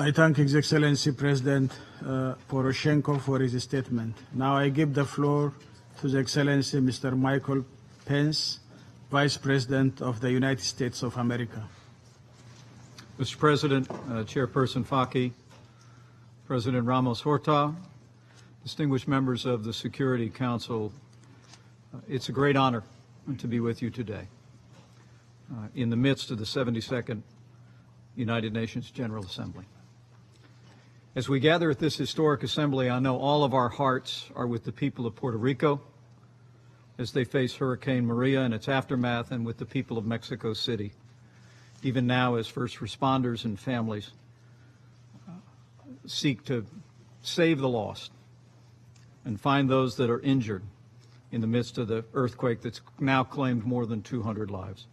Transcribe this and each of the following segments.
I thank His Excellency President Poroshenko for his statement. Now I give the floor to His Excellency Mr. Michael Pence, Vice President of the United States of America. Mr. President, Chairperson Faki, President Ramos Horta, distinguished members of the Security Council, it's a great honor to be with you today in the midst of the 72nd United Nations General Assembly. As we gather at this historic assembly, I know all of our hearts are with the people of Puerto Rico as they face Hurricane Maria and its aftermath, and with the people of Mexico City, even now as first responders and families seek to save the lost and find those that are injured in the midst of the earthquake that's now claimed more than 200 lives.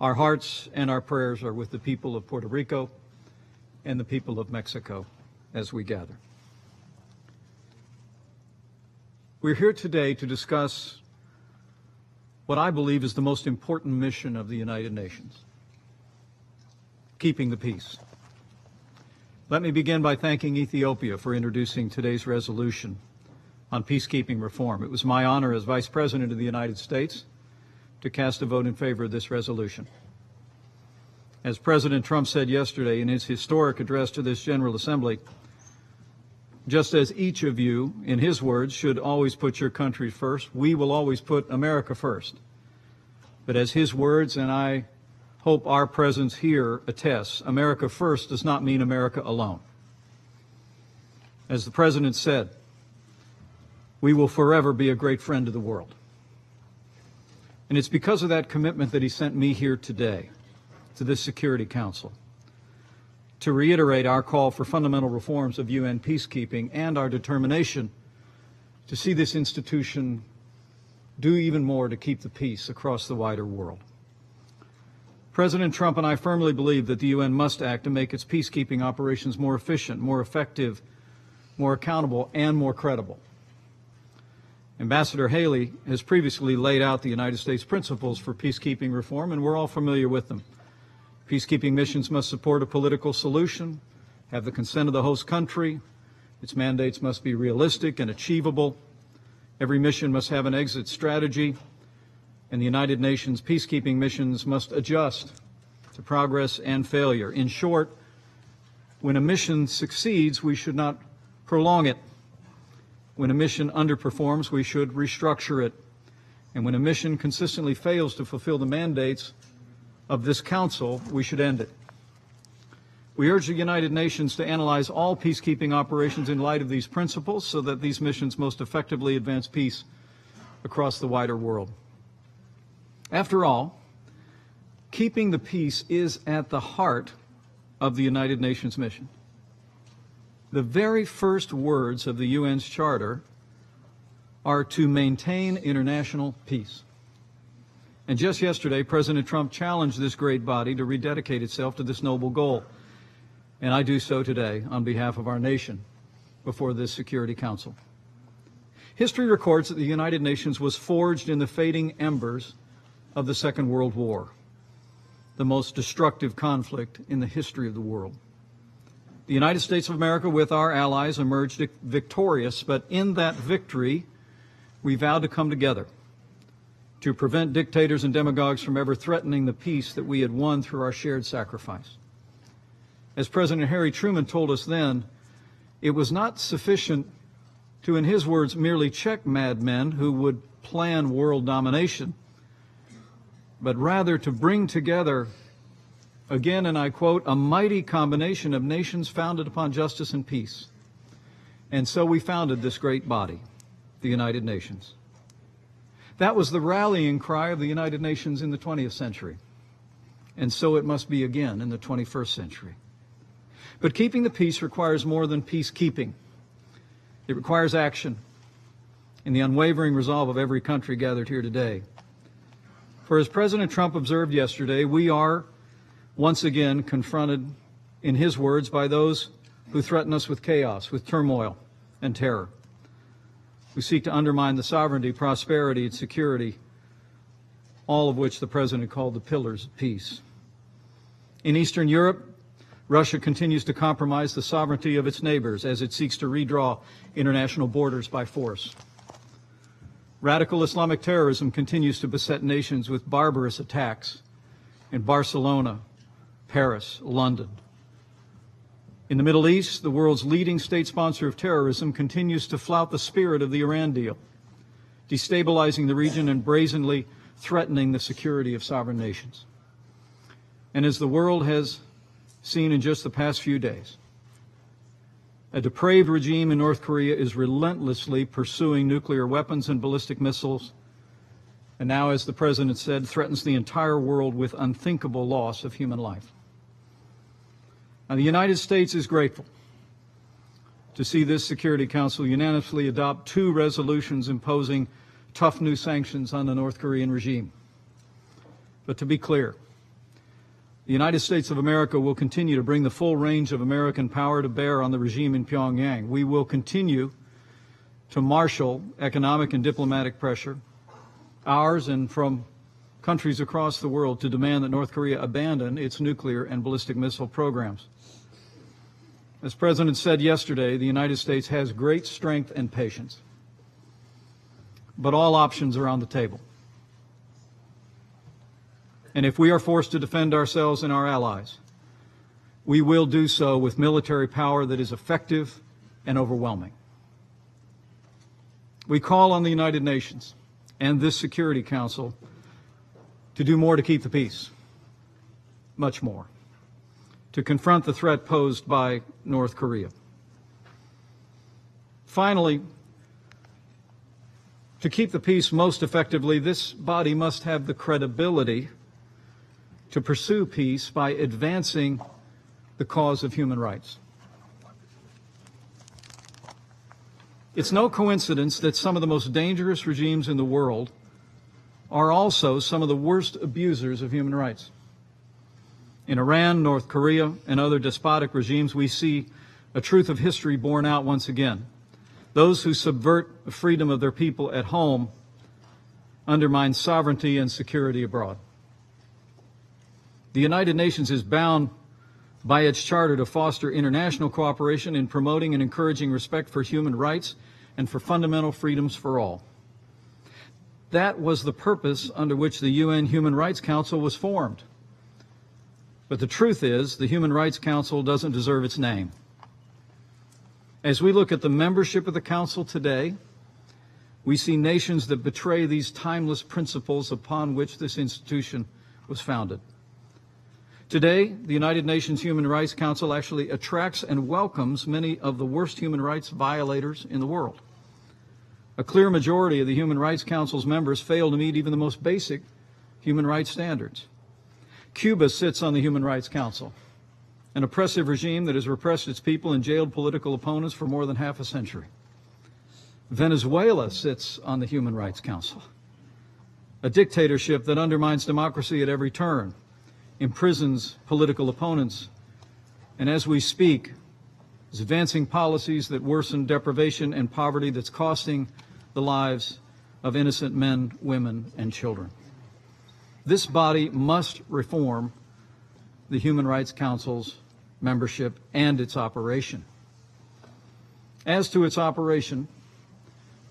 Our hearts and our prayers are with the people of Puerto Rico and the people of Mexico as we gather. We're here today to discuss what I believe is the most important mission of the United Nations: keeping the peace. Let me begin by thanking Ethiopia for introducing today's resolution on peacekeeping reform. It was my honor as Vice President of the United States to cast a vote in favor of this resolution. As President Trump said yesterday in his historic address to this General Assembly, just as each of you, in his words, should always put your country first, we will always put America first. But as his words, and I hope our presence here attests, America first does not mean America alone. As the President said, we will forever be a great friend to the world. And it's because of that commitment that he sent me here today to this Security Council to reiterate our call for fundamental reforms of UN peacekeeping and our determination to see this institution do even more to keep the peace across the wider world. President Trump and I firmly believe that the UN must act to make its peacekeeping operations more efficient, more effective, more accountable, and more credible. Ambassador Haley has previously laid out the United States principles for peacekeeping reform, and we're all familiar with them. Peacekeeping missions must support a political solution, have the consent of the host country. Its mandates must be realistic and achievable. Every mission must have an exit strategy, and the United Nations peacekeeping missions must adjust to progress and failure. In short, when a mission succeeds, we should not prolong it. When a mission underperforms, we should restructure it. And when a mission consistently fails to fulfill the mandates of this Council, we should end it. We urge the United Nations to analyze all peacekeeping operations in light of these principles so that these missions most effectively advance peace across the wider world. After all, keeping the peace is at the heart of the United Nations mission. The very first words of the UN's charter are to maintain international peace. And just yesterday, President Trump challenged this great body to rededicate itself to this noble goal. And I do so today on behalf of our nation before this Security Council. History records that the United Nations was forged in the fading embers of the Second World War, the most destructive conflict in the history of the world. The United States of America, with our allies, emerged victorious, but in that victory, we vowed to come together to prevent dictators and demagogues from ever threatening the peace that we had won through our shared sacrifice. As President Harry Truman told us then, it was not sufficient to, in his words, merely check madmen who would plan world domination, but rather to bring together, again, and I quote, a mighty combination of nations founded upon justice and peace. And so we founded this great body, the United Nations. That was the rallying cry of the United Nations in the 20th century, and so it must be again in the 21st century. But keeping the peace requires more than peacekeeping. It requires action in the unwavering resolve of every country gathered here today. For as President Trump observed yesterday, we are once again confronted, in his words, by those who threaten us with chaos, with turmoil and terror, who seek to undermine the sovereignty, prosperity, and security, all of which the President called the pillars of peace. In Eastern Europe, Russia continues to compromise the sovereignty of its neighbors as it seeks to redraw international borders by force. Radical Islamic terrorism continues to beset nations with barbarous attacks in Barcelona, Paris, London. In the Middle East, the world's leading state sponsor of terrorism continues to flout the spirit of the Iran deal, destabilizing the region and brazenly threatening the security of sovereign nations. And as the world has seen in just the past few days, a depraved regime in North Korea is relentlessly pursuing nuclear weapons and ballistic missiles, and now, as the President said, threatens the entire world with unthinkable loss of human life. Now, the United States is grateful to see this Security Council unanimously adopt 2 resolutions imposing tough new sanctions on the North Korean regime. But to be clear, the United States of America will continue to bring the full range of American power to bear on the regime in Pyongyang. We will continue to marshal economic and diplomatic pressure, ours and from countries across the world, to demand that North Korea abandon its nuclear and ballistic missile programs. As the President said yesterday, the United States has great strength and patience, but all options are on the table. And if we are forced to defend ourselves and our allies, we will do so with military power that is effective and overwhelming. We call on the United Nations and this Security Council to do more to keep the peace, much more, to confront the threat posed by North Korea. Finally, to keep the peace most effectively, this body must have the credibility to pursue peace by advancing the cause of human rights. It's no coincidence that some of the most dangerous regimes in the world are also some of the worst abusers of human rights. In Iran, North Korea, and other despotic regimes, we see a truth of history borne out once again. Those who subvert the freedom of their people at home undermine sovereignty and security abroad. The United Nations is bound by its charter to foster international cooperation in promoting and encouraging respect for human rights and for fundamental freedoms for all. That was the purpose under which the UN Human Rights Council was formed. But the truth is, the Human Rights Council doesn't deserve its name. As we look at the membership of the Council today, we see nations that betray these timeless principles upon which this institution was founded. Today, the United Nations Human Rights Council actually attracts and welcomes many of the worst human rights violators in the world. A clear majority of the Human Rights Council's members fail to meet even the most basic human rights standards. Cuba sits on the Human Rights Council, an oppressive regime that has repressed its people and jailed political opponents for more than half a century. Venezuela sits on the Human Rights Council, a dictatorship that undermines democracy at every turn, imprisons political opponents, and as we speak, is advancing policies that worsen deprivation and poverty that's costing the lives of innocent men, women, and children. This body must reform the Human Rights Council's membership and its operation. As to its operation,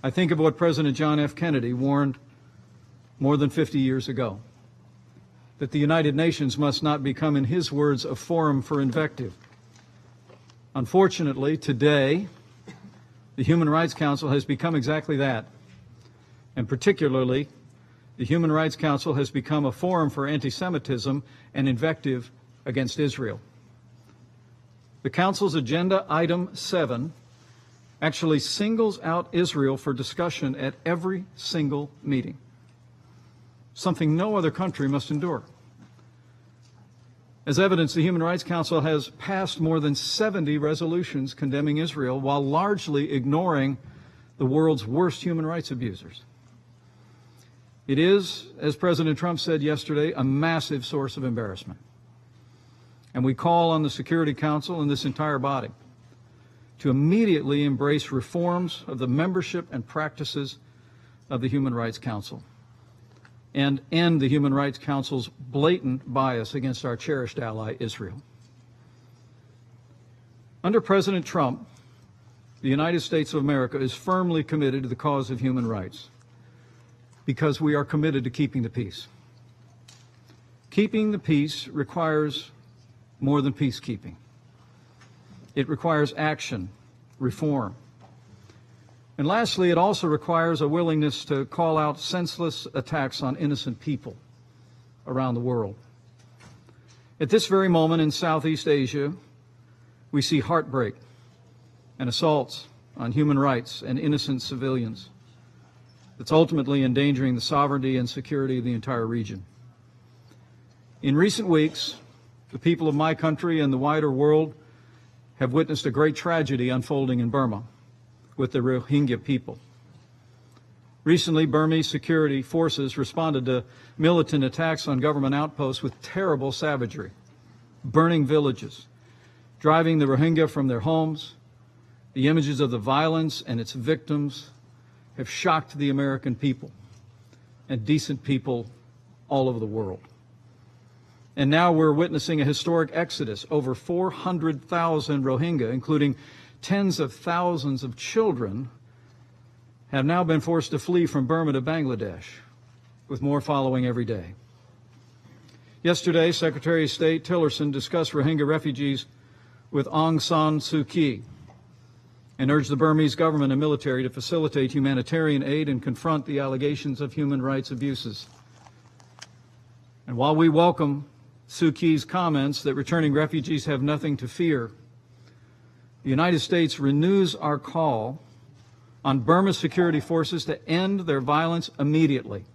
I think of what President John F. Kennedy warned more than 50 years ago, that the United Nations must not become, in his words, a forum for invective. Unfortunately, today, the Human Rights Council has become exactly that, and particularly, the Human Rights Council has become a forum for anti-Semitism and invective against Israel. The Council's Agenda Item 7 actually singles out Israel for discussion at every single meeting, something no other country must endure. As evidence, the Human Rights Council has passed more than 70 resolutions condemning Israel while largely ignoring the world's worst human rights abusers. It is, as President Trump said yesterday, a massive source of embarrassment. And we call on the Security Council and this entire body to immediately embrace reforms of the membership and practices of the Human Rights Council and end the Human Rights Council's blatant bias against our cherished ally, Israel. Under President Trump, the United States of America is firmly committed to the cause of human rights because we are committed to keeping the peace. Keeping the peace requires more than peacekeeping. It requires action, reform. And lastly, it also requires a willingness to call out senseless attacks on innocent people around the world. At this very moment in Southeast Asia, we see heartbreak and assaults on human rights and innocent civilians that's ultimately endangering the sovereignty and security of the entire region. In recent weeks, the people of my country and the wider world have witnessed a great tragedy unfolding in Burma with the Rohingya people. Recently, Burmese security forces responded to militant attacks on government outposts with terrible savagery, burning villages, driving the Rohingya from their homes. The images of the violence and its victims have shocked the American people and decent people all over the world. And now we're witnessing a historic exodus. Over 400,000 Rohingya, including tens of thousands of children, have now been forced to flee from Burma to Bangladesh, with more following every day. Yesterday, Secretary of State Tillerson discussed Rohingya refugees with Aung San Suu Kyi and urged the Burmese government and military to facilitate humanitarian aid and confront the allegations of human rights abuses. And while we welcome Suu Kyi's comments that returning refugees have nothing to fear, the United States renews our call on Burma's security forces to end their violence immediately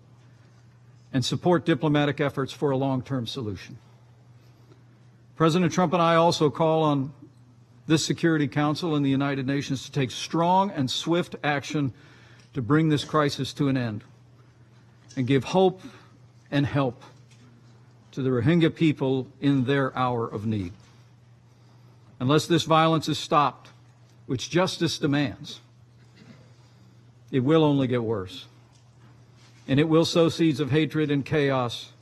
and support diplomatic efforts for a long-term solution. President Trump and I also call on this Security Council and the United Nations to take strong and swift action to bring this crisis to an end and give hope and help to the Rohingya people in their hour of need. Unless this violence is stopped, which justice demands, it will only get worse. And it will sow seeds of hatred and chaos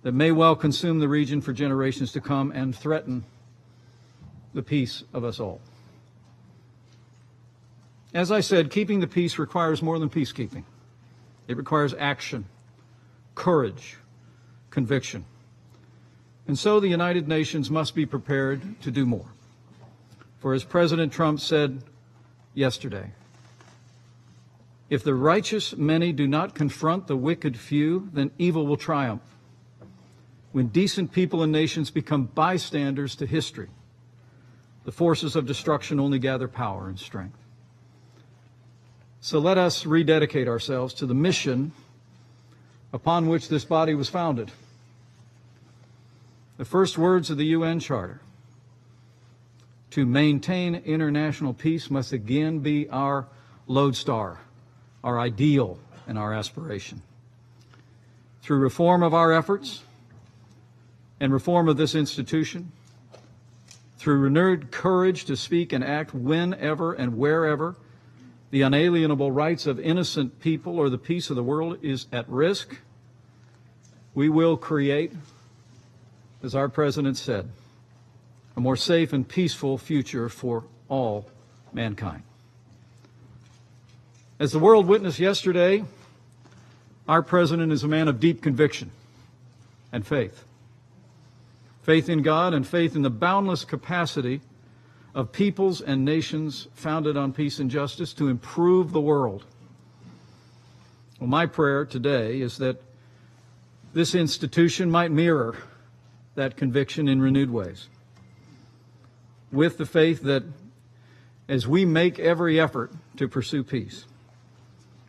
that may well consume the region for generations to come and threaten the peace of us all. As I said, keeping the peace requires more than peacekeeping. It requires action, courage, conviction. And so the United Nations must be prepared to do more. For as President Trump said yesterday, if the righteous many do not confront the wicked few, then evil will triumph. When decent people and nations become bystanders to history, the forces of destruction only gather power and strength. So let us rededicate ourselves to the mission upon which this body was founded. The first words of the UN Charter, to maintain international peace, must again be our lodestar, our ideal, and our aspiration. Through reform of our efforts and reform of this institution, through renewed courage to speak and act whenever and wherever the unalienable rights of innocent people or the peace of the world is at risk, we will create, as our President said, a more safe and peaceful future for all mankind. As the world witnessed yesterday, our President is a man of deep conviction and faith. Faith in God and faith in the boundless capacity of peoples and nations founded on peace and justice to improve the world. Well, my prayer today is that this institution might mirror that conviction in renewed ways, with the faith that as we make every effort to pursue peace,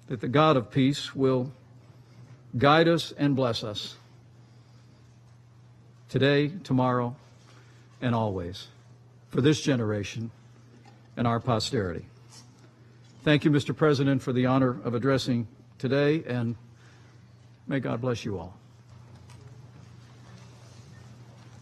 that the God of peace will guide us and bless us today, tomorrow, and always, for this generation and our posterity. Thank you, Mr. President, for the honor of addressing today, and may God bless you all.